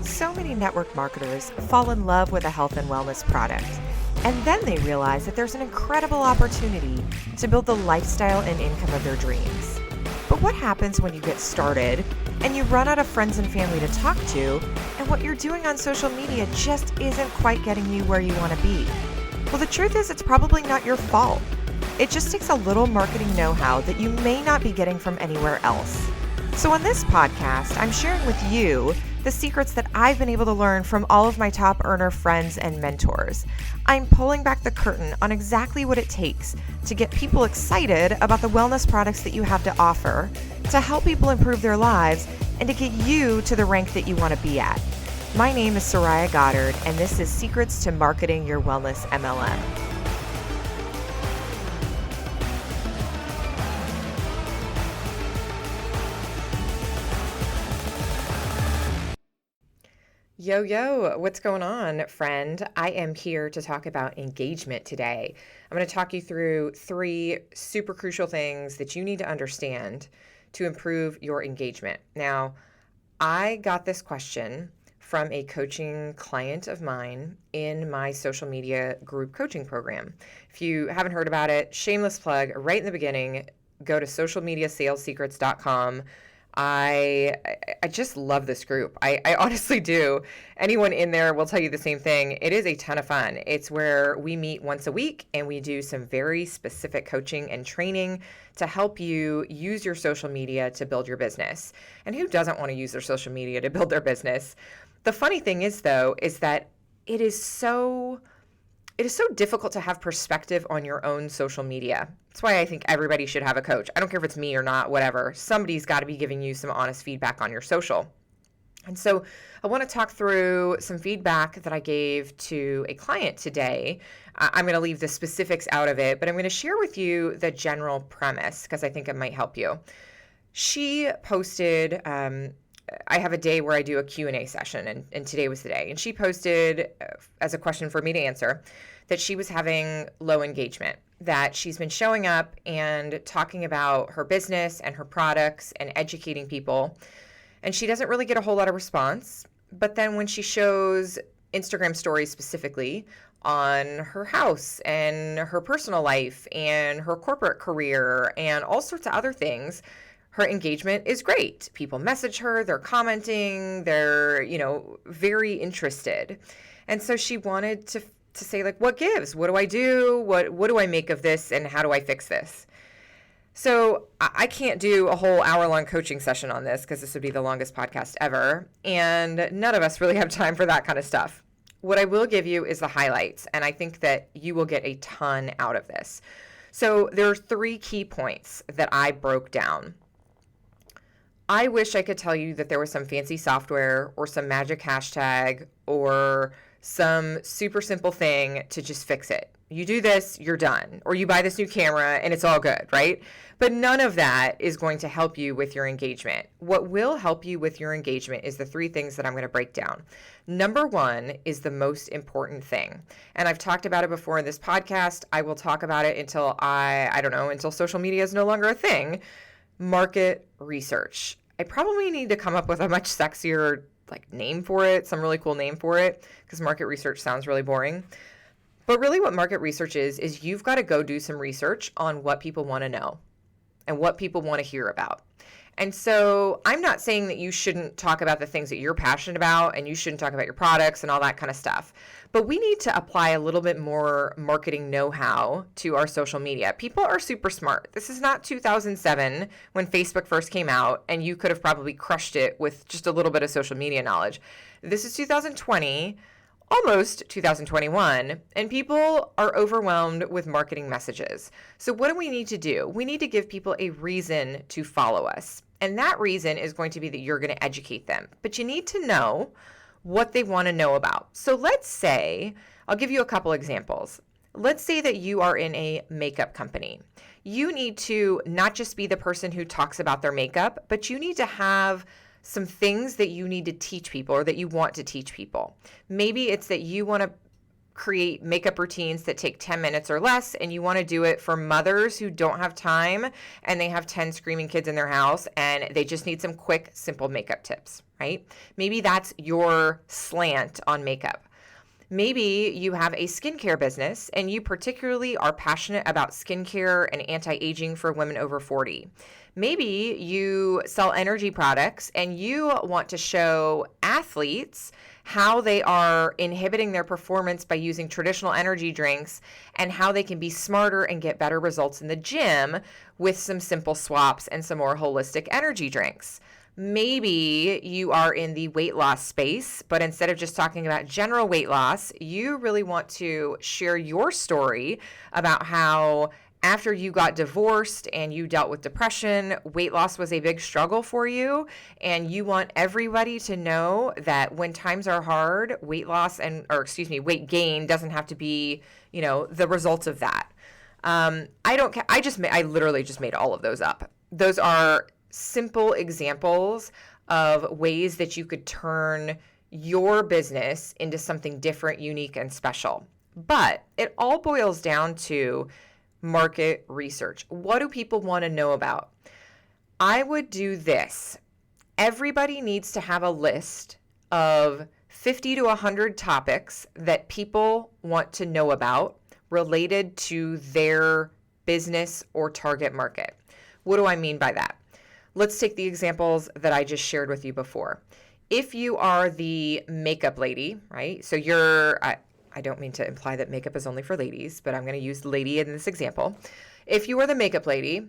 So many network marketers fall in love with a health and wellness product, and then they realize that there's an incredible opportunity to build the lifestyle and income of their dreams. But what happens when you get started and you run out of friends and family to talk to, and what you're doing on social media just isn't quite getting you where you want to be? Well, the truth is it's probably not your fault. It just takes a little marketing know-how that you may not be getting from anywhere else. So on this podcast, I'm sharing with you the secrets that I've been able to learn from all of my top earner friends and mentors. I'm pulling back the curtain on exactly what it takes to get people excited about the wellness products that you have to offer, to help people improve their lives, and to get you to the rank that you want to be at. My name is Soraya Goddard, and this is Secrets to Marketing Your Wellness MLM. Yo, what's going on, friend? I am here to talk about engagement today. I'm going to talk you through 3 super crucial things that you need to understand to improve your engagement. Now, I got this question from a coaching client of mine in my social media group coaching program. If you haven't heard about it, shameless plug right in the beginning, go to socialmediasalessecrets.com. I just love this group. I honestly do. Anyone in there will tell you the same thing. It is a ton of fun. It's where we meet once a week and we do some very specific coaching and training to help you use your social media to build your business. And who doesn't want to use their social media to build their business? The funny thing is, though, is that it is so difficult to have perspective on your own social media. That's why I think everybody should have a coach. I don't care if it's me or not, whatever. Somebody's got to be giving you some honest feedback on your social. And so I want to talk through some feedback that I gave to a client today. I'm going to leave the specifics out of it, but I'm going to share with you the general premise because I think it might help you. She posted, I have a day where I do a Q&A session, and today was the day. And she posted as a question for me to answer that she was having low engagement, that she's been showing up and talking about her business and her products and educating people, and she doesn't really get a whole lot of response. But then when she shows Instagram stories specifically on her house and her personal life and her corporate career and all sorts of other things, her engagement is great. People message her, they're commenting, they're, very interested. And so she wanted to say, like, what gives? What do I do? What do I make of this? And how do I fix this? So I can't do a whole hour-long coaching session on this because this would be the longest podcast ever. And none of us really have time for that kind of stuff. What I will give you is the highlights. And I think that you will get a ton out of this. So there are 3 key points that I broke down. I wish I could tell you that there was some fancy software or some magic hashtag or some super simple thing to just fix it. You do this, you're done. Or you buy this new camera and it's all good, right? But none of that is going to help you with your engagement. What will help you with your engagement is the 3 things that I'm going to break down. Number 1 is the most important thing. And I've talked about it before in this podcast. I will talk about it until until social media is no longer a thing. Market research. I probably need to come up with a much sexier name for it, some really cool name for it, because market research sounds really boring. But really what market research is you've got to go do some research on what people want to know and what people want to hear about. And so I'm not saying that you shouldn't talk about the things that you're passionate about and you shouldn't talk about your products and all that kind of stuff. But we need to apply a little bit more marketing know-how to our social media. People are super smart. This is not 2007 when Facebook first came out and you could have probably crushed it with just a little bit of social media knowledge. This is 2020, almost 2021, and people are overwhelmed with marketing messages. So what do we need to do? We need to give people a reason to follow us. And that reason is going to be that you're going to educate them. But you need to know what they want to know about. So let's say, I'll give you a couple examples. Let's say that you are in a makeup company. You need to not just be the person who talks about their makeup, but you need to have some things that you need to teach people or that you want to teach people. Maybe it's that you want to create makeup routines that take 10 minutes or less, and you want to do it for mothers who don't have time and they have 10 screaming kids in their house and they just need some quick, simple makeup tips, right? Maybe that's your slant on makeup. Maybe you have a skincare business and you particularly are passionate about skincare and anti-aging for women over 40. Maybe you sell energy products and you want to show athletes how they are inhibiting their performance by using traditional energy drinks and how they can be smarter and get better results in the gym with some simple swaps and some more holistic energy drinks. Maybe you are in the weight loss space, but instead of just talking about general weight loss, you really want to share your story about how after you got divorced and you dealt with depression, weight loss was a big struggle for you. And you want everybody to know that when times are hard, weight gain doesn't have to be, the results of that. I literally just made all of those up. Those are simple examples of ways that you could turn your business into something different, unique, and special. But it all boils down to market research. What do people want to know about? I would do this. Everybody needs to have a list of 50 to 100 topics that people want to know about related to their business or target market. What do I mean by that? Let's take the examples that I just shared with you before. If you are the makeup lady, right? So I don't mean to imply that makeup is only for ladies, but I'm going to use lady in this example. If you are the makeup lady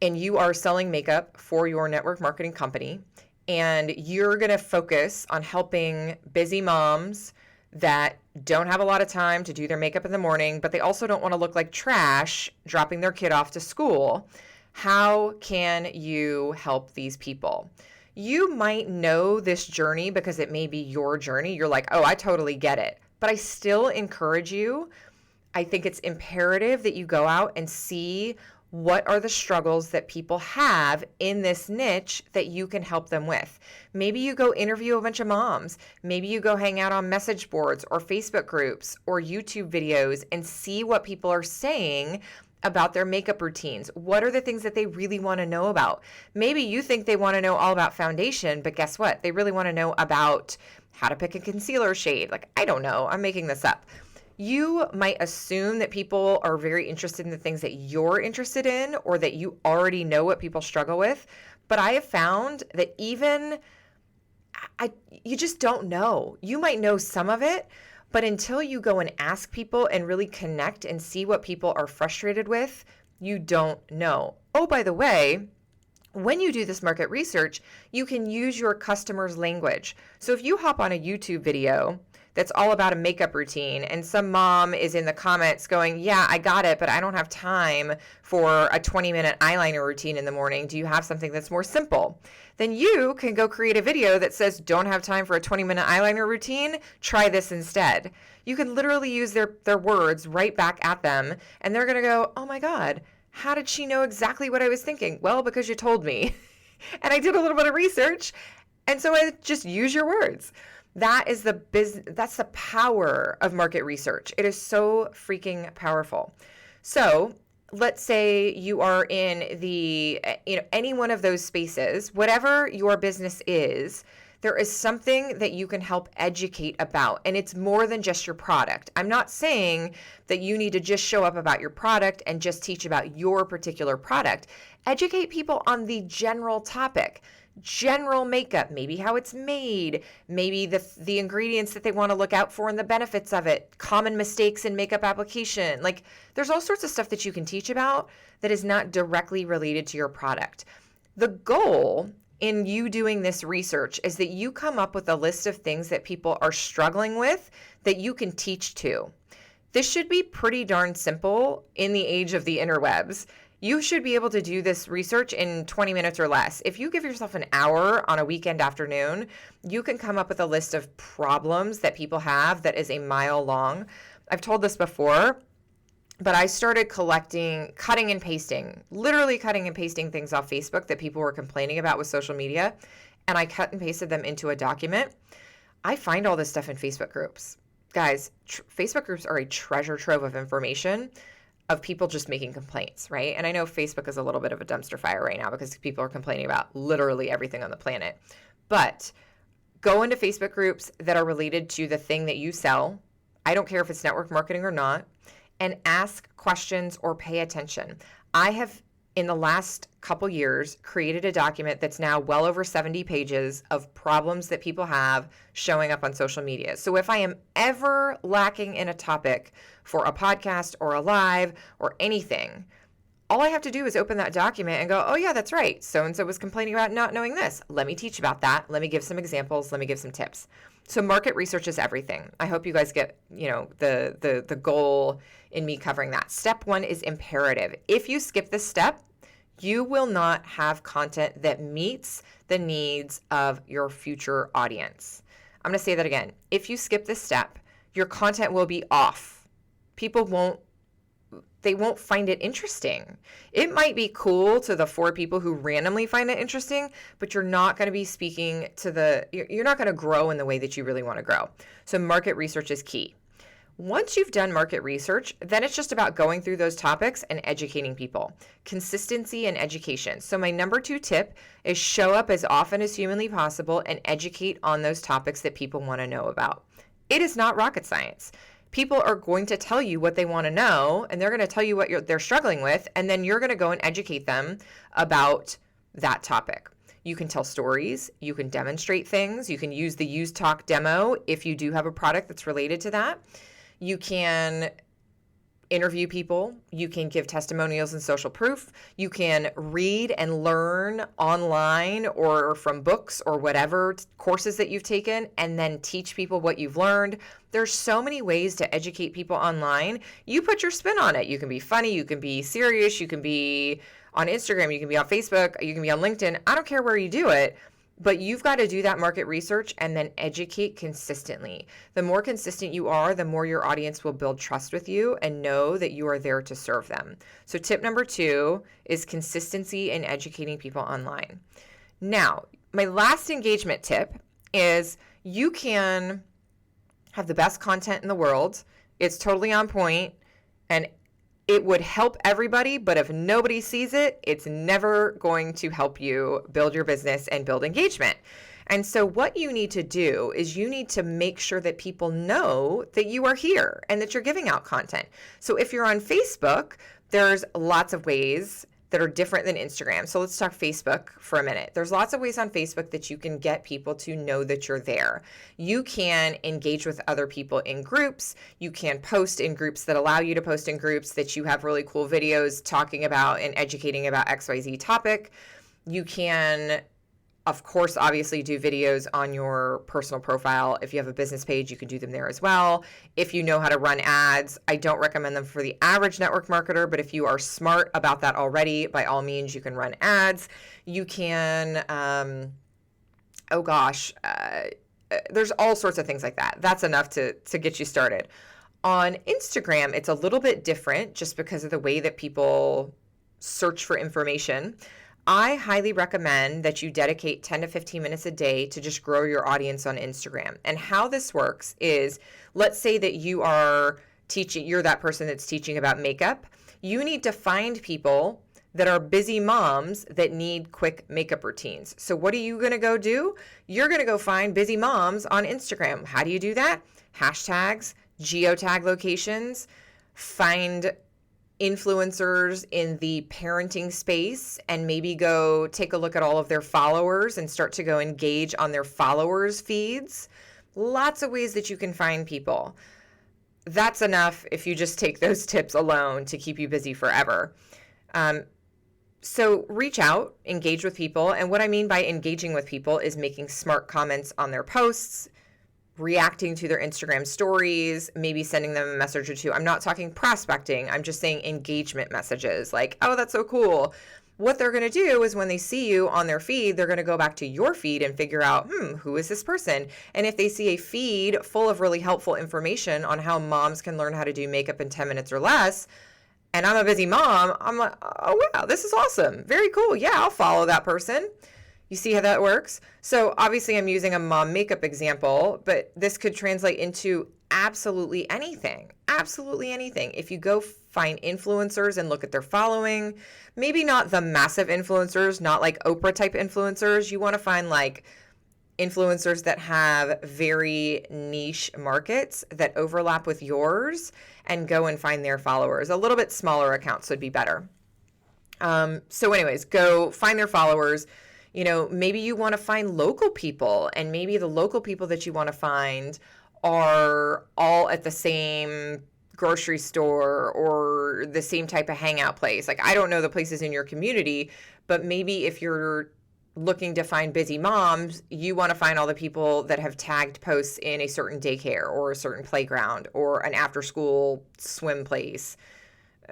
and you are selling makeup for your network marketing company, and you're going to focus on helping busy moms that don't have a lot of time to do their makeup in the morning, but they also don't want to look like trash dropping their kid off to school, how can you help these people? You might know this journey because it may be your journey. You're like, oh, I totally get it. But I still encourage you. I think it's imperative that you go out and see what are the struggles that people have in this niche that you can help them with. Maybe you go interview a bunch of moms. Maybe you go hang out on message boards or Facebook groups or YouTube videos and see what people are saying about their makeup routines. What are the things that they really want to know about? Maybe you think they want to know all about foundation, but guess what? They really want to know about how to pick a concealer shade. Like, I don't know. I'm making this up. You might assume that people are very interested in the things that you're interested in or that you already know what people struggle with. But I have found that you just don't know. You might know some of it, but until you go and ask people and really connect and see what people are frustrated with, you don't know. Oh, by the way, when you do this market research, you can use your customer's language. So if you hop on a YouTube video that's all about a makeup routine and some mom is in the comments going, yeah, I got it, but I don't have time for a 20-minute eyeliner routine in the morning. Do you have something that's more simple? Then you can go create a video that says, don't have time for a 20-minute eyeliner routine? Try this instead. You can literally use their words right back at them, and they're going to go, oh my God, how did she know exactly what I was thinking? Well, because you told me. And I did a little bit of research, and so I just use your words. That's the power of market research. It is so freaking powerful. So let's say you are in any one of those spaces, whatever your business is, there is something that you can help educate about, and it's more than just your product. I'm not saying that you need to just show up about your product and just teach about your particular product. Educate people on the general topic. General makeup, maybe how it's made, maybe the ingredients that they want to look out for and the benefits of it, common mistakes in makeup application. Like, there's all sorts of stuff that you can teach about that is not directly related to your product. The goal in you doing this research is that you come up with a list of things that people are struggling with that you can teach to. This should be pretty darn simple in the age of the interwebs. You should be able to do this research in 20 minutes or less. If you give yourself an hour on a weekend afternoon, you can come up with a list of problems that people have that is a mile long. I've told this before, but I started cutting and pasting, literally cutting and pasting things off Facebook that people were complaining about with social media, and I cut and pasted them into a document. I find all this stuff in Facebook groups. Guys, Facebook groups are a treasure trove of information of people just making complaints, right? And I know Facebook is a little bit of a dumpster fire right now because people are complaining about literally everything on the planet. But go into Facebook groups that are related to the thing that you sell. I don't care if it's network marketing or not, and ask questions or pay attention. I have, in the last couple years, created a document that's now well over 70 pages of problems that people have showing up on social media. So if I am ever lacking in a topic for a podcast or a live or anything, all I have to do is open that document and go, oh yeah, that's right. So-and-so was complaining about not knowing this. Let me teach about that. Let me give some examples. Let me give some tips. So market research is everything. I hope you guys get, the goal in me covering that. Step 1 is imperative. If you skip this step, you will not have content that meets the needs of your future audience. I'm going to say that again. If you skip this step, your content will be off. People won't find it interesting. It might be cool to the 4 people who randomly find it interesting, but you're not going to be speaking to you're not going to grow in the way that you really want to grow. So market research is key. Once you've done market research, then it's just about going through those topics and educating people. Consistency and education. So my number 2 tip is show up as often as humanly possible and educate on those topics that people want to know about. It is not rocket science. People are going to tell you what they want to know, and they're going to tell you what they're struggling with, and then you're going to go and educate them about that topic. You can tell stories, you can demonstrate things, you can use the Use Talk demo if you do have a product that's related to that. You can interview people, you can give testimonials and social proof, you can read and learn online or from books or whatever courses that you've taken, and then teach people what you've learned. There's so many ways to educate people online. You put your spin on it. You can be funny, you can be serious, you can be on Instagram, you can be on Facebook, you can be on LinkedIn. I don't care where you do it. But you've got to do that market research and then educate consistently. The more consistent you are, the more your audience will build trust with you and know that you are there to serve them. So tip number 2 is consistency in educating people online. Now, my last engagement tip is you can have the best content in the world. It's totally on point and it would help everybody, but if nobody sees it, it's never going to help you build your business and build engagement. And so what you need to do is you need to make sure that people know that you are here and that you're giving out content. So if you're on Facebook, there's lots of ways that are different than Instagram. So let's talk Facebook for a minute. There's lots of ways on Facebook that you can get people to know that you're there. You can engage with other people in groups. You can post in groups that allow you to post in groups that you have really cool videos talking about and educating about XYZ topic. You can, of course, obviously do videos on your personal profile. If you have a business page, you can do them there as well. If you know how to run ads, I don't recommend them for the average network marketer, but if you are smart about that already, by all means, you can run ads. You can, there's all sorts of things like that. That's enough to get you started. On Instagram, it's a little bit different just because of the way that people search for information. I highly recommend that you dedicate 10 to 15 minutes a day to just grow your audience on Instagram. And how this works is, let's say that you're that person that's teaching about makeup. You need to find people that are busy moms that need quick makeup routines. So what are you going to go do? You're going to go find busy moms on Instagram. How do you do that? Hashtags, geotag locations, find influencers in the parenting space and maybe go take a look at all of their followers and start to go engage on their followers' feeds. Lots of ways that you can find people. That's enough if you just take those tips alone to keep you busy forever. So reach out, engage with people. And what I mean by engaging with people is making smart comments on their posts, reacting to their Instagram stories, maybe sending them a message or two. I'm not talking prospecting. I'm just saying engagement messages like, oh, that's so cool. What they're going to do is when they see you on their feed, they're going to go back to your feed and figure out, who is this person? And if they see a feed full of really helpful information on how moms can learn how to do makeup in 10 minutes or less, and I'm a busy mom, I'm like, oh, wow, this is awesome. Very cool. Yeah, I'll follow that person. You see how that works? So obviously I'm using a mom makeup example, but this could translate into absolutely anything. Absolutely anything. If you go find influencers and look at their following, maybe not the massive influencers, not like Oprah type influencers. You want to find like influencers that have very niche markets that overlap with yours and go and find their followers. A little bit smaller accounts would be better. So anyways, go find their followers. You know, maybe you want to find local people, and maybe the local people that you want to find are all at the same grocery store or the same type of hangout place. Like, I don't know the places in your community, but maybe if you're looking to find busy moms, you want to find all the people that have tagged posts in a certain daycare or a certain playground or an after school swim place.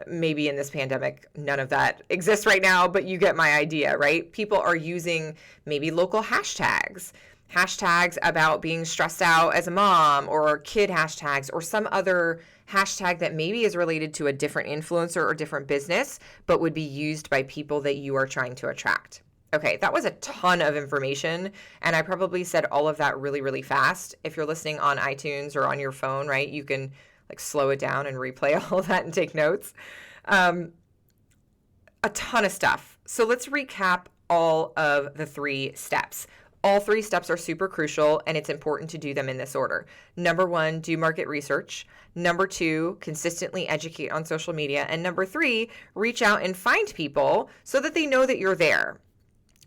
Maybe in this pandemic, none of that exists right now, but you get my idea, right? People are using maybe local hashtags about being stressed out as a mom, or kid hashtags, or some other hashtag that maybe is related to a different influencer or different business, but would be used by people that you are trying to attract. Okay, that was a ton of information, and I probably said all of that really, really fast. If you're listening on iTunes or on your phone, right, you can like slow it down and replay all of that and take notes. A ton of stuff. So let's recap all of the 3 steps. All 3 steps are super crucial, and it's important to do them in this order. Number 1, do market research. Number 2, consistently educate on social media. And number 3, reach out and find people so that they know that you're there.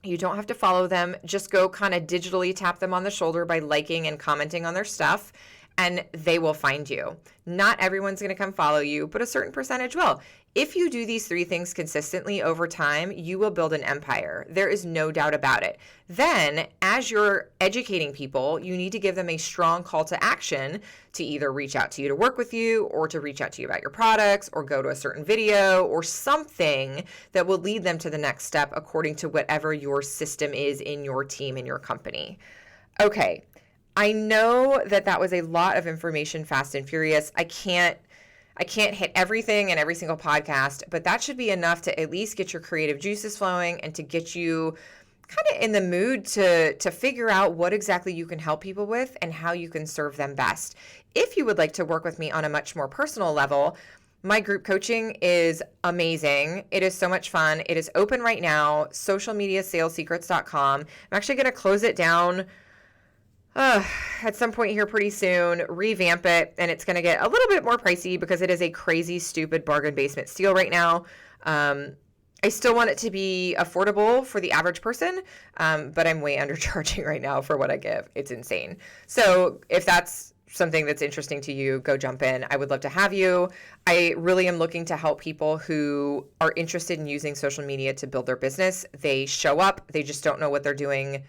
You don't have to follow them. Just go kind of digitally tap them on the shoulder by liking and commenting on their stuff, and they will find you. Not everyone's going to come follow you, but a certain percentage will. If you do these 3 things consistently over time, you will build an empire. There is no doubt about it. Then, as you're educating people, you need to give them a strong call to action to either reach out to you to work with you, or to reach out to you about your products, or go to a certain video, or something that will lead them to the next step according to whatever your system is in your team, in your company. Okay. I know that was a lot of information, fast and furious. I can't hit everything in every single podcast, but that should be enough to at least get your creative juices flowing and to get you kind of in the mood to figure out what exactly you can help people with and how you can serve them best. If you would like to work with me on a much more personal level, my group coaching is amazing. It is so much fun. It is open right now, socialmediasalessecrets.com. I'm actually going to close it down at some point here pretty soon, revamp it, and it's going to get a little bit more pricey because it is a crazy, stupid bargain basement steal right now. I still want it to be affordable for the average person, but I'm way undercharging right now for what I give. It's insane. So if that's something that's interesting to you, go jump in. I would love to have you. I really am looking to help people who are interested in using social media to build their business. They show up, they just don't know what they're doing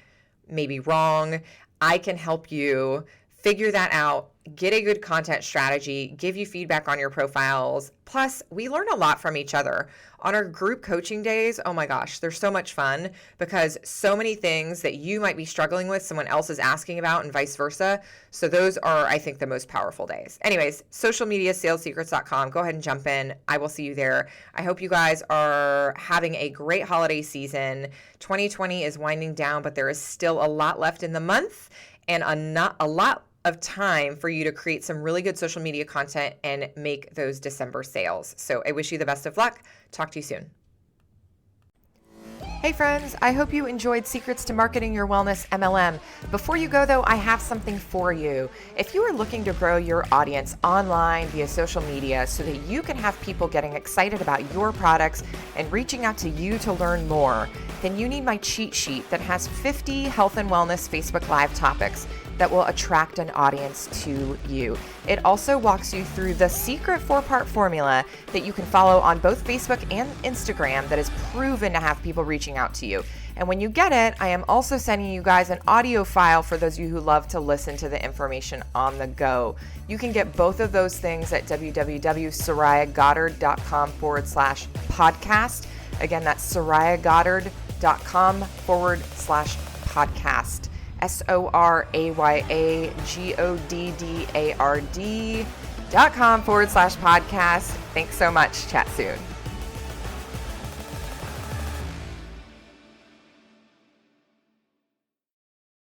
maybe wrong. I can help you figure that out, get a good content strategy, give you feedback on your profiles. Plus, we learn a lot from each other. On our group coaching days, oh my gosh, they're so much fun because so many things that you might be struggling with, someone else is asking about, and vice versa. So those are, I think, the most powerful days. Anyways, socialmediasalessecrets.com. Go ahead and jump in. I will see you there. I hope you guys are having a great holiday season. 2020 is winding down, but there is still a lot left in the month and a lot of time for you to create some really good social media content and make those December sales. So I wish you the best of luck. Talk to you soon. Hey friends, I hope you enjoyed Secrets to Marketing Your Wellness MLM. Before you go though, I have something for you. If you are looking to grow your audience online via social media so that you can have people getting excited about your products and reaching out to you to learn more, then you need my cheat sheet that has 50 health and wellness Facebook Live topics that will attract an audience to you. It also walks you through the secret 4-part formula that you can follow on both Facebook and Instagram that is proven to have people reaching out to you. And when you get it, I am also sending you guys an audio file for those of you who love to listen to the information on the go. You can get both of those things at www.sorayagoddard.com/podcast. Again, that's sorayagoddard.com/podcast. SORAYAGODDARD.com/podcast. Thanks so much. Chat soon.